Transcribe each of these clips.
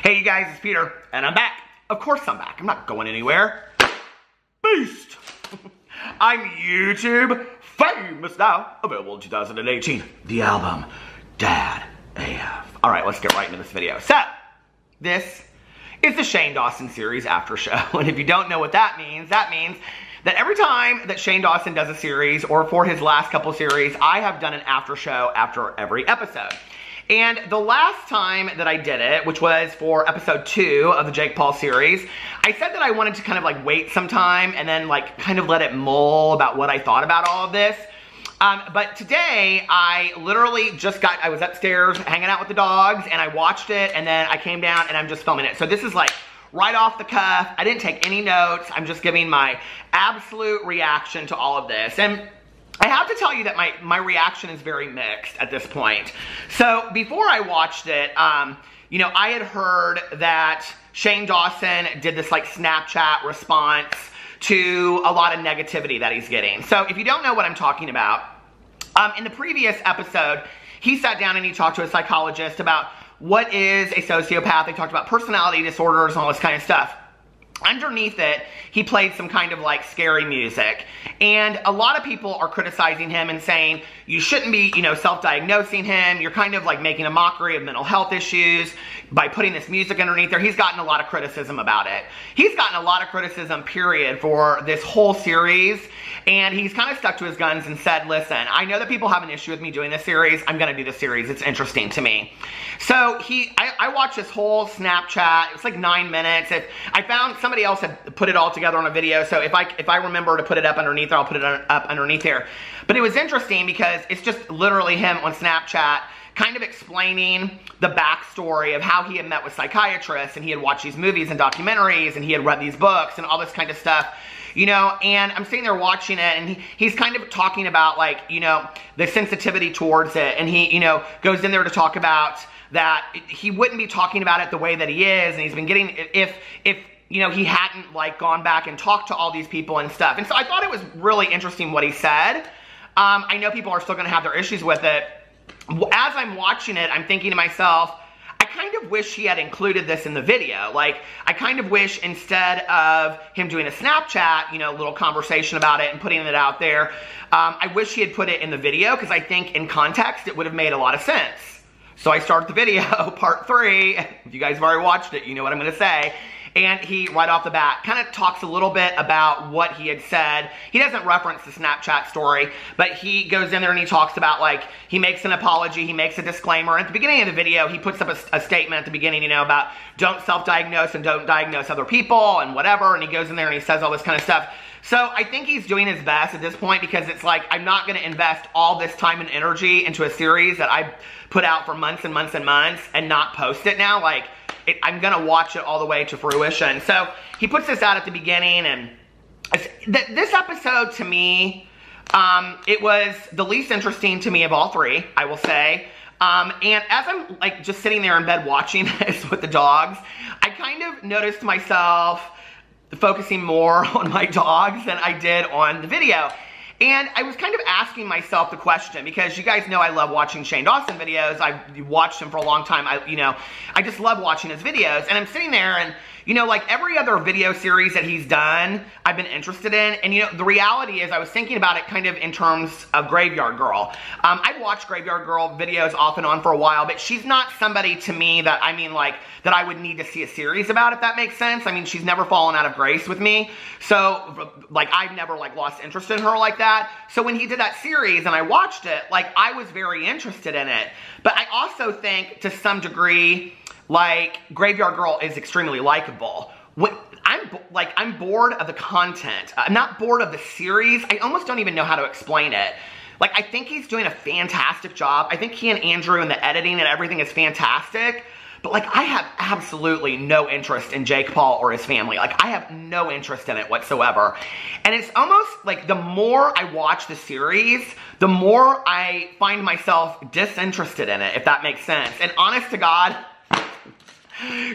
Hey you guys, it's Peter, and I'm back. Of course I'm back. I'm not going anywhere. Beast! I'm YouTube famous now. Available in 2018. The album, Dad AF. Alright, let's get right into this video. So, this is the Shane Dawson series after show. And if you don't know what that means that every time that Shane Dawson does a series, or for his last couple series, I have done an after show after every episode. And the last time that I did it, which was for episode 2 of the Jake Paul series, I said that I wanted to kind of like wait some time and then like kind of let it mull about what I thought about all of this. But today, I literally just I was upstairs hanging out with the dogs and I watched it and then I came down and I'm just filming it. So this is like right off the cuff. I didn't take any notes. I'm just giving my absolute reaction to all of this. And I have to tell you that my reaction is very mixed at this point. So before I watched it, you know, I had heard that Shane Dawson did this like Snapchat response to a lot of negativity that he's getting. So if you don't know what I'm talking about, in the previous episode, he sat down and he talked to a psychologist about what is a sociopath. They talked about personality disorders and all this kind of stuff. Underneath it, he played some kind of like scary music. And a lot of people are criticizing him and saying, you shouldn't be, you know, self-diagnosing him. You're kind of like making a mockery of mental health issues by putting this music underneath there. He's gotten a lot of criticism about it. He's gotten a lot of criticism, period, for this whole series. And he's kind of stuck to his guns and said, listen, I know that people have an issue with me doing this series. I'm going to do this series. It's interesting to me. So I watched this whole Snapchat. It was like 9 minutes. I found somebody else had put it all together on a video. So if I remember to put it up underneath there, I'll put it up underneath there. But it was interesting because it's just literally him on Snapchat kind of explaining the backstory of how he had met with psychiatrists and he had watched these movies and documentaries and he had read these books and all this kind of stuff. You know, and I'm sitting there watching it, and he's kind of talking about, like, you know, the sensitivity towards it, and he, you know, goes in there to talk about that he wouldn't be talking about it the way that he is, and he's been getting, if you know, he hadn't, like, gone back and talked to all these people and stuff. And so I thought it was really interesting what he said. I know people are still going to have their issues with it. As I'm watching it, I'm thinking to myself, I kind of wish he had included this in the video. Like, I kind of wish instead of him doing a Snapchat, you know, little conversation about it and putting it out there, I wish he had put it in the video because I think in context it would have made a lot of sense. So I start the video, part 3. If you guys have already watched it, you know what I'm going to say. And he, right off the bat, kind of talks a little bit about what he had said. He doesn't reference the Snapchat story, but he goes in there and he talks about, like, he makes an apology, he makes a disclaimer. And at the beginning of the video, he puts up a statement at the beginning, you know, about don't self-diagnose and don't diagnose other people and whatever. And he goes in there and he says all this kind of stuff. So I think he's doing his best at this point because it's like, I'm not going to invest all this time and energy into a series that I put out for months and months and months and not post it now. Like, I'm going to watch it all the way to fruition. So he puts this out at the beginning, and this episode to me, it was the least interesting to me of all 3, I will say. And as I'm like just sitting there in bed watching this with the dogs, I kind of noticed myself focusing more on my dogs than I did on the video. And I was kind of asking myself the question, because you guys know I love watching Shane Dawson videos. I've watched him for a long time. I just love watching his videos. And I'm sitting there and, you know, like every other video series that he's done, I've been interested in. And, you know, the reality is I was thinking about it kind of in terms of Graveyard Girl. I've watched Graveyard Girl videos off and on for a while, but she's not somebody to me that, I mean, like, that I would need to see a series about, if that makes sense. I mean, she's never fallen out of grace with me. So, like, I've never, like, lost interest in her like that. So when he did that series and I watched it, like, I was very interested in it. But I also think, to some degree, like, Graveyard Girl is extremely likable. I'm bored of the content. I'm not bored of the series. I almost don't even know how to explain it. Like, I think he's doing a fantastic job. I think he and Andrew and the editing and everything is fantastic. But, like, I have absolutely no interest in Jake Paul or his family. Like, I have no interest in it whatsoever. And it's almost like the more I watch the series, the more I find myself disinterested in it, if that makes sense. And honest to God,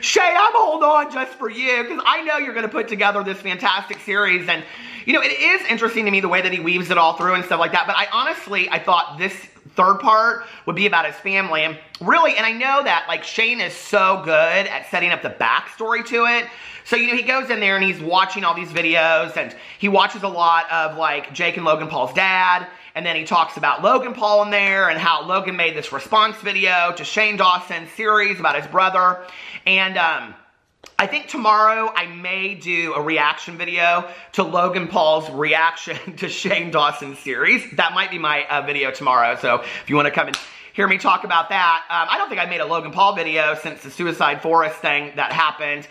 Shay, I'm holding on just for you because I know you're going to put together this fantastic series. And, you know, it is interesting to me the way that he weaves it all through and stuff like that. But I thought this third part would be about his family. And really, and I know that like Shane is so good at setting up the backstory to it. So, you know, he goes in there and he's watching all these videos, and he watches a lot of like Jake and Logan Paul's dad. And then he talks about Logan Paul in there and how Logan made this response video to Shane Dawson's series about his brother. And I think tomorrow I may do a reaction video to Logan Paul's reaction to Shane Dawson's series. That might be my video tomorrow. So if you want to come and hear me talk about that. I don't think I made a Logan Paul video since the Suicide Forest thing that happened.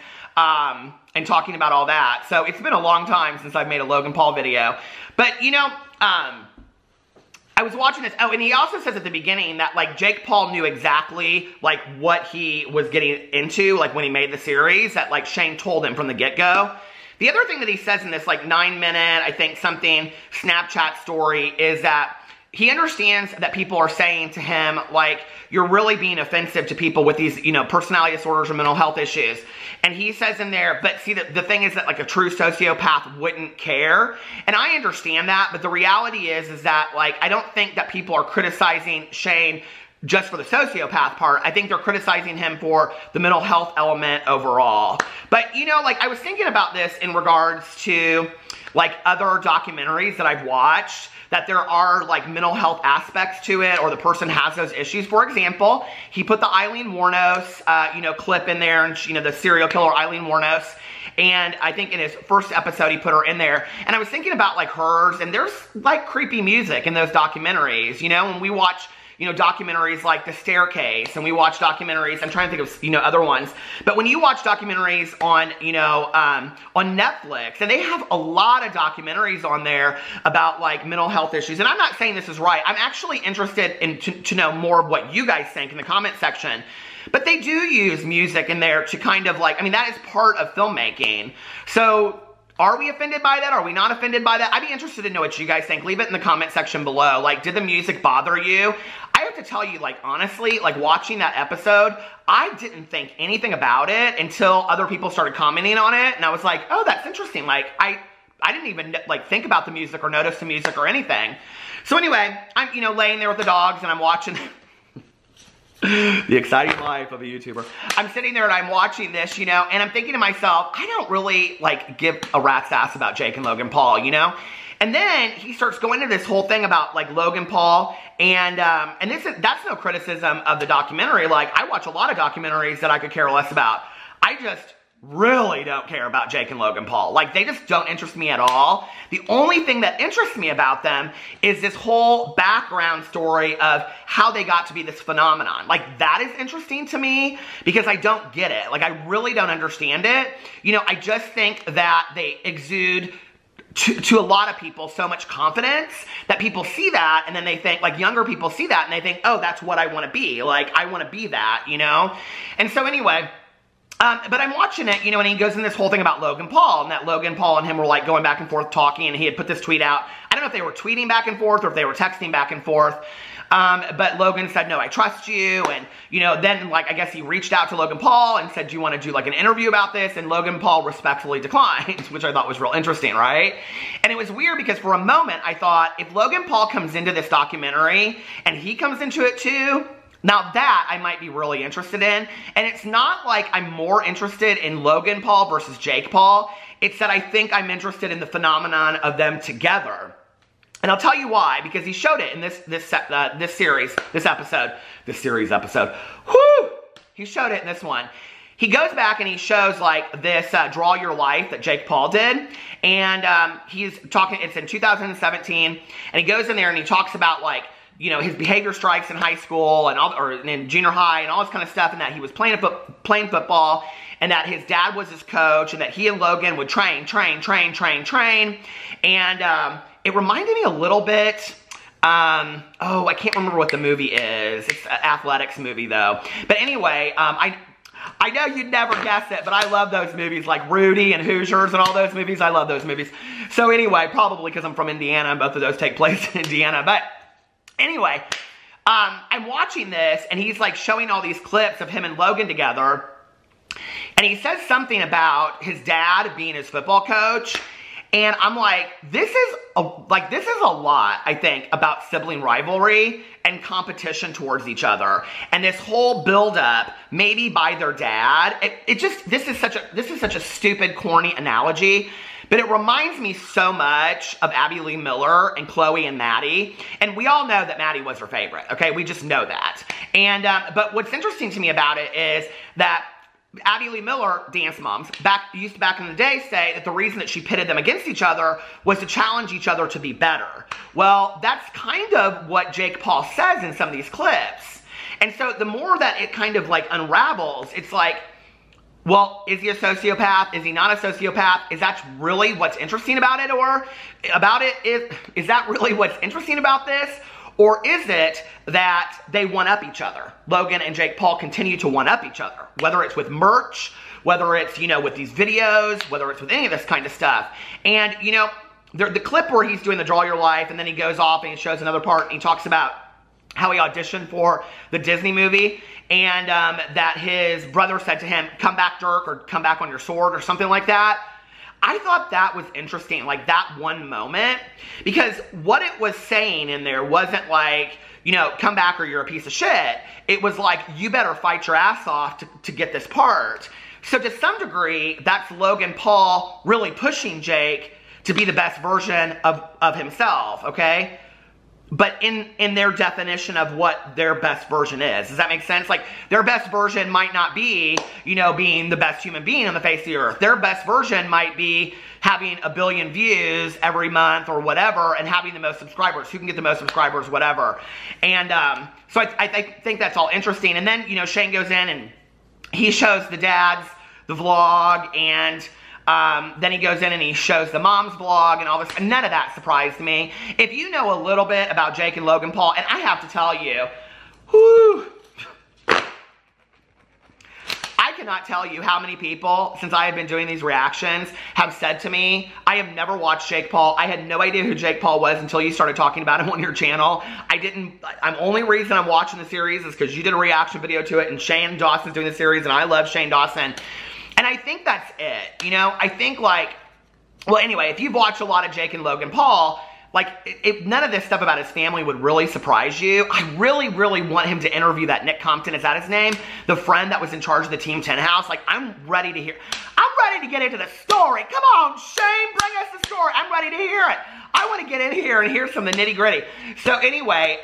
And talking about all that. So it's been a long time since I've made a Logan Paul video. But, you know, I was watching this, and he also says at the beginning that, like, Jake Paul knew exactly, like, what he was getting into, like, when he made the series, that, like, Shane told him from the get-go. The other thing that he says in this, like, 9-minute, I think, something Snapchat story is that he understands that people are saying to him, like, you're really being offensive to people with these, you know, personality disorders or mental health issues. And he says in there, but see, the thing is that, like, a true sociopath wouldn't care. And I understand that, but the reality is that, like, I don't think that people are criticizing Shane just for the sociopath part. I think they're criticizing him for the mental health element overall. But, you know, like, I was thinking about this in regards to, like, other documentaries that I've watched, that there are, like, mental health aspects to it, or the person has those issues. For example, he put the Eileen Wuornos, you know, clip in there, and, you know, the serial killer Eileen Wuornos. And I think in his first episode, he put her in there. And I was thinking about, like, hers, and there's, like, creepy music in those documentaries. You know, when we watch, you know, documentaries like The Staircase, and we watch documentaries, I'm trying to think of, you know, other ones. But when you watch documentaries on, you know, on Netflix, and they have a lot of documentaries on there about, like, mental health issues. And I'm not saying this is right. I'm actually interested in to know more of what you guys think in the comment section. But they do use music in there to kind of, like, I mean, that is part of filmmaking. So are we offended by that? Are we not offended by that? I'd be interested to know what you guys think. Leave it in the comment section below. Like, did the music bother you? I have to tell you, like, honestly, like, watching that episode, I didn't think anything about it until other people started commenting on it. And I was like, oh, that's interesting. Like, I didn't even, like, think about the music or notice the music or anything. So anyway, I'm, you know, laying there with the dogs, and I'm watching the exciting life of a YouTuber. I'm sitting there and I'm watching this, you know, and I'm thinking to myself, I don't really, like, give a rat's ass about Jake and Logan Paul, you know? And then he starts going into this whole thing about, like, Logan Paul, and that's no criticism of the documentary. Like, I watch a lot of documentaries that I could care less about. I just really don't care about Jake and Logan Paul. Like, they just don't interest me at all. The only thing that interests me about them is this whole background story of how they got to be this phenomenon. Like, that is interesting to me because I don't get it. Like, I really don't understand it. You know, I just think that they exude to a lot of people so much confidence that people see that and then they think, like, younger people see that and they think, oh, that's what I want to be. Like, I want to be that, you know? And so anyway, but I'm watching it, you know, and he goes in this whole thing about Logan Paul, and that Logan Paul and him were, like, going back and forth talking, and he had put this tweet out. I don't know if they were tweeting back and forth or if they were texting back and forth. But Logan said, no, I trust you. And, you know, then, like, I guess he reached out to Logan Paul and said, do you want to do, like, an interview about this? And Logan Paul respectfully declined, which I thought was real interesting, right? And it was weird because for a moment I thought, if Logan Paul comes into this documentary and he comes into it too, now that I might be really interested in. And it's not like I'm more interested in Logan Paul versus Jake Paul. It's that I think I'm interested in the phenomenon of them together. And I'll tell you why, because he showed it in this episode. Whoo! He showed it in this one. He goes back and he shows, like, this Draw Your Life that Jake Paul did. And he's talking, it's in 2017. And he goes in there and he talks about, like, you know, his behavior strikes in high school and all, or in junior high and all this kind of stuff, and that he was playing football, and that his dad was his coach, and that he and Logan would train. And it reminded me a little bit, oh, I can't remember what the movie is. It's an athletics movie, though. But anyway, I know you'd never guess it, but I love those movies, like Rudy and Hoosiers and all those movies. I love those movies. So anyway, probably because I'm from Indiana, and both of those take place in Indiana. But anyway, I'm watching this, and he's, like, showing all these clips of him and Logan together. And he says something about his dad being his football coach. And I'm like, this is a lot, I think, about sibling rivalry and competition towards each other. And this whole buildup, maybe by their dad, this is such a stupid, corny analogy. But it reminds me so much of Abby Lee Miller and Chloe and Maddie. And we all know that Maddie was her favorite, okay? We just know that. And, but what's interesting to me about it is that Abby Lee Miller, dance moms, used to back in the day say that the reason that she pitted them against each other was to challenge each other to be better. Well, that's kind of what Jake Paul says in some of these clips. And so the more that it kind of like unravels, it's like, well, is he a sociopath? Is he not a sociopath? Is that really what's interesting about it? Or is that really what's interesting about this? Or is it that they one-up each other? Logan and Jake Paul continue to one-up each other, whether it's with merch, whether it's, you know, with these videos, whether it's with any of this kind of stuff. And, you know, the clip where he's doing the Draw Your Life and then he goes off and he shows another part and he talks about how he auditioned for the Disney movie and that his brother said to him, come back, Dirk, or come back on your sword or something like that. I thought that was interesting, like that one moment, because what it was saying in there wasn't like, you know, come back or you're a piece of shit. It was like, you better fight your ass off to get this part. So to some degree, that's Logan Paul really pushing Jake to be the best version of himself, okay? But in their definition of what their best version is. Does that make sense? Like, their best version might not be, you know, being the best human being on the face of the earth. Their best version might be having 1 billion views every month or whatever and having the most subscribers. Who can get the most subscribers, whatever. And so I think that's all interesting. And then, you know, Shane goes in and he shows the dads the vlog, and then he goes in and he shows the mom's vlog and all this. And none of that surprised me. If you know a little bit about Jake and Logan Paul, and I have to tell you, whew, I cannot tell you how many people, since I have been doing these reactions, have said to me, I have never watched Jake Paul. I had no idea who Jake Paul was until you started talking about him on your channel. Only reason I'm watching the series is because you did a reaction video to it, and Shane Dawson's doing the series, and I love Shane Dawson. And I think that's it, you know? I think, like, well, anyway, if you've watched a lot of Jake and Logan Paul, like, none of this stuff about his family would really surprise you. I really, really want him to interview that Nick Compton, is that his name? The friend that was in charge of the Team 10 house. Like, I'm ready to get into the story. Come on, Shane, bring us the story. I'm ready to hear it. I want to get in here and hear some of the nitty gritty. So anyway,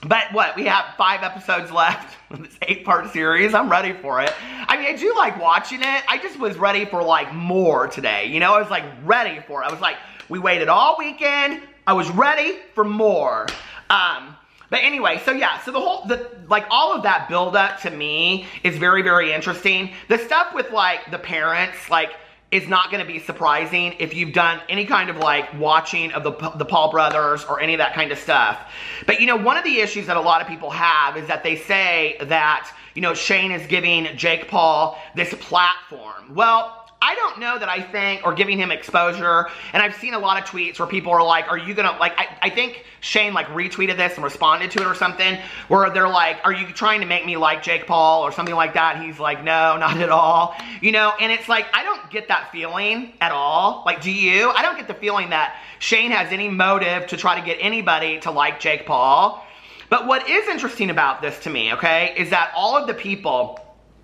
but what, we have 5 episodes left of this 8-part series. I'm ready for it. I mean, I do like watching it. I just was ready for, like, more today. You know, I was, like, ready for it. I was like, we waited all weekend. I was ready for more. But anyway, so yeah, so all of that buildup to me is very, very interesting. The stuff with, like, the parents, like, is not going to be surprising if you've done any kind of, like, watching of the Paul brothers or any of that kind of stuff. But, you know, one of the issues that a lot of people have is that they say that, you know, Shane is giving Jake Paul this platform. Well, I don't know that I think, or giving him exposure, and I've seen a lot of tweets where people are like, are you gonna, like, I think Shane, like, retweeted this and responded to it or something, where they're like, are you trying to make me like Jake Paul or something like that? And he's like, no, not at all. You know, and it's like, I don't get that feeling at all. Like, do you? I don't get the feeling that Shane has any motive to try to get anybody to like Jake Paul. But what is interesting about this to me, okay, is that all of the people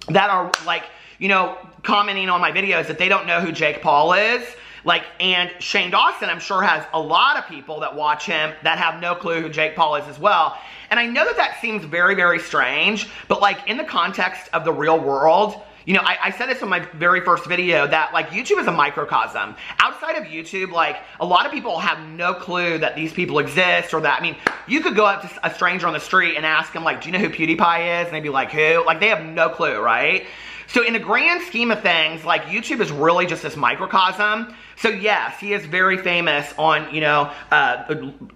that are, like, you know, commenting on my videos that they don't know who Jake Paul is, like, and Shane Dawson, I'm sure, has a lot of people that watch him that have no clue who Jake Paul is as well. And I know that that seems very, very strange, but, like, in the context of the real world, you know, I said this in my very first video that, like, YouTube is a microcosm. Outside of YouTube, like, a lot of people have no clue that these people exist, or that, I mean, you could go up to a stranger on the street and ask them, like, do you know who PewDiePie is? And they'd be like, who? Like, they have no clue, right? So in the grand scheme of things, like, YouTube is really just this microcosm. So yes, he is very famous on, you know,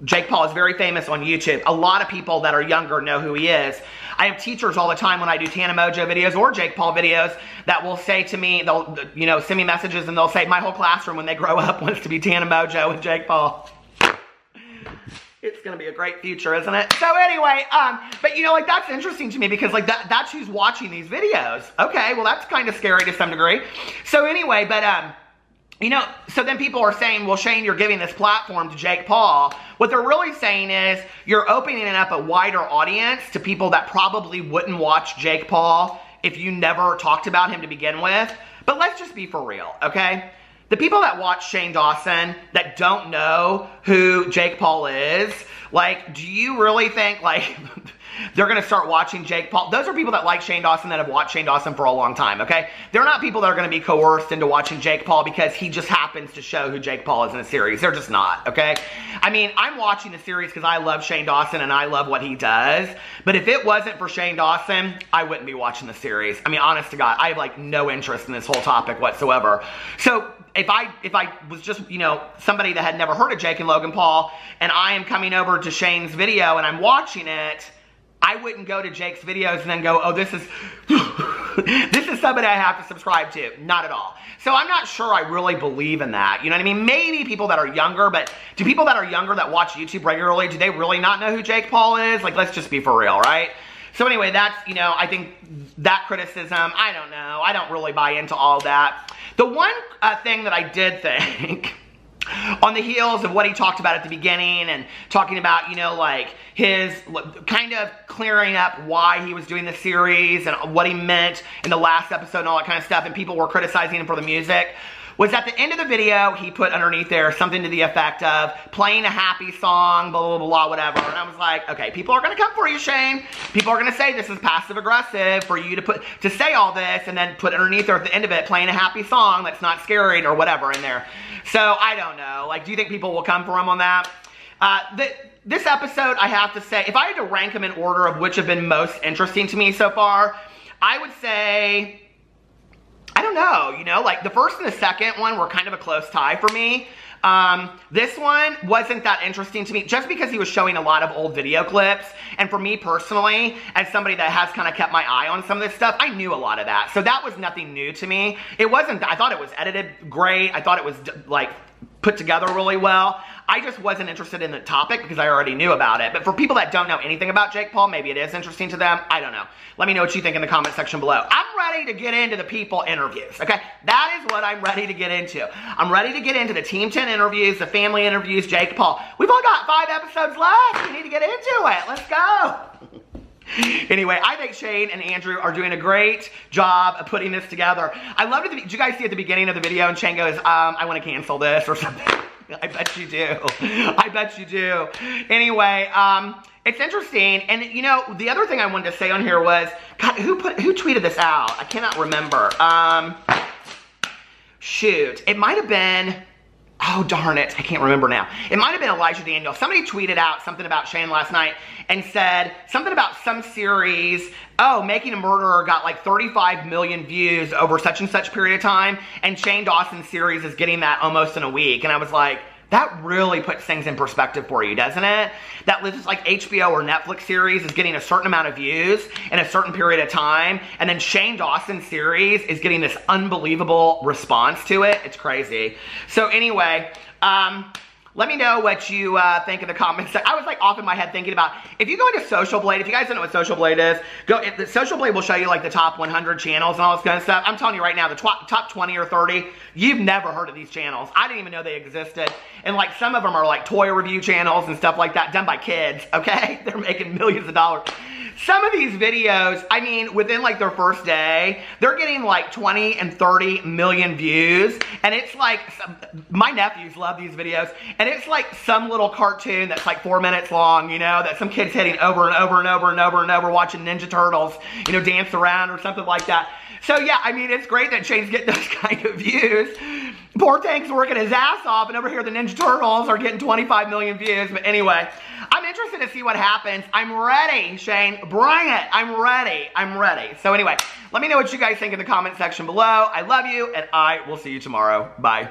Jake Paul is very famous on YouTube. A lot of people that are younger know who he is. I have teachers all the time when I do Tana Mojo videos or Jake Paul videos that will say to me, they'll, you know, send me messages and they'll say, my whole classroom when they grow up wants to be Tana Mojo and Jake Paul. It's going to be a great future, isn't it? So anyway, but you know, like, that's interesting to me because, like, that's who's watching these videos. Okay, well, that's kind of scary to some degree. So anyway, but you know, so then people are saying, well, Shane, you're giving this platform to Jake Paul. What they're really saying is you're opening up a wider audience to people that probably wouldn't watch Jake Paul if you never talked about him to begin with. But let's just be for real, okay? The people that watch Shane Dawson that don't know who Jake Paul is, like, do you really think, like, they're going to start watching Jake Paul? Those are people that like Shane Dawson that have watched Shane Dawson for a long time, okay? They're not people that are going to be coerced into watching Jake Paul because he just happens to show who Jake Paul is in a series. They're just not, okay? I mean, I'm watching the series because I love Shane Dawson and I love what he does. But if it wasn't for Shane Dawson, I wouldn't be watching the series. I mean, honest to God, I have like no interest in this whole topic whatsoever. So if I was just, you know, somebody that had never heard of Jake and Logan Paul, and I am coming over to Shane's video and I'm watching it, I wouldn't go to Jake's videos and then go, oh, this is this is somebody I have to subscribe to. Not at all. So I'm not sure I really believe in that. You know what I mean? Maybe people that are younger, but do people that are younger that watch YouTube regularly, do they really not know who Jake Paul is? Like, let's just be for real, right? So anyway, that's, you know, I think that criticism, I don't know. I don't really buy into all that. The one thing that I did think, on the heels of what he talked about at the beginning and talking about, you know, like his kind of clearing up why he was doing the series and what he meant in the last episode and all that kind of stuff, and people were criticizing him for the music, was at the end of the video, he put underneath there something to the effect of playing a happy song, blah, blah, blah, blah, whatever. And I was like, okay, people are going to come for you, Shane. People are going to say this is passive aggressive for you to say all this and then put underneath there at the end of it playing a happy song that's not scary or whatever in there. So I don't know. Like, do you think people will come for him on that? This episode, I have to say, if I had to rank them in order of which have been most interesting to me so far, I would say, I don't know, you know, like the first and the second one were kind of a close tie for me. This one wasn't that interesting to me just because he was showing a lot of old video clips. And for me personally, as somebody that has kind of kept my eye on some of this stuff, I knew a lot of that. So that was nothing new to me. It wasn't, I thought it was edited great. I thought it was like put together really well. I just wasn't interested in the topic because I already knew about it. But for people that don't know anything about Jake Paul, maybe it is interesting to them. I don't know. Let me know what you think in the comment section below. I'm ready to get into the people interviews, okay? That is what I'm ready to get into. I'm ready to get into the Team 10 interviews, the family interviews, Jake Paul. We've all got 5 episodes left. We need to get into it. Let's go. Anyway, I think Shane and Andrew are doing a great job of putting this together. I loved it. Did you guys see at the beginning of the video and Shane goes, I want to cancel this or something? I bet you do. I bet you do. Anyway, it's interesting. And, you know, the other thing I wanted to say on here was, God, who tweeted this out? I cannot remember. Shoot. It might have been... Oh, darn it. I can't remember now. It might have been Elijah Daniel. Somebody tweeted out something about Shane last night and said something about some series. Oh, Making a Murderer got like 35 million views over such and such period of time. And Shane Dawson's series is getting that almost in a week. And I was like, that really puts things in perspective for you, doesn't it? That this like HBO or Netflix series is getting a certain amount of views in a certain period of time, and then Shane Dawson's series is getting this unbelievable response to it. It's crazy. So anyway, let me know what you think in the comments. I was like off in my head thinking about, if you go into Social Blade, if you guys don't know what Social Blade is, the Social Blade will show you like the top 100 channels and all this kind of stuff. I'm telling you right now, the top 20 or 30, you've never heard of these channels. I didn't even know they existed. And like some of them are like toy review channels and stuff like that done by kids, okay? They're making millions of dollars. Some of these videos, I mean, within like their first day, they're getting like 20 and 30 million views. And it's like, my nephews love these videos. And it's like some little cartoon that's like 4 minutes long, you know, that some kid's hitting over and over and over and over and over, watching Ninja Turtles, you know, dance around or something like that. So yeah, I mean, it's great that Shane's getting those kind of views. Poor Tank's working his ass off, and over here the Ninja Turtles are getting 25 million views. But anyway, I'm interested to see what happens. I'm ready, Shane. Bring it. I'm ready. I'm ready. So anyway, let me know what you guys think in the comment section below. I love you, and I will see you tomorrow. Bye.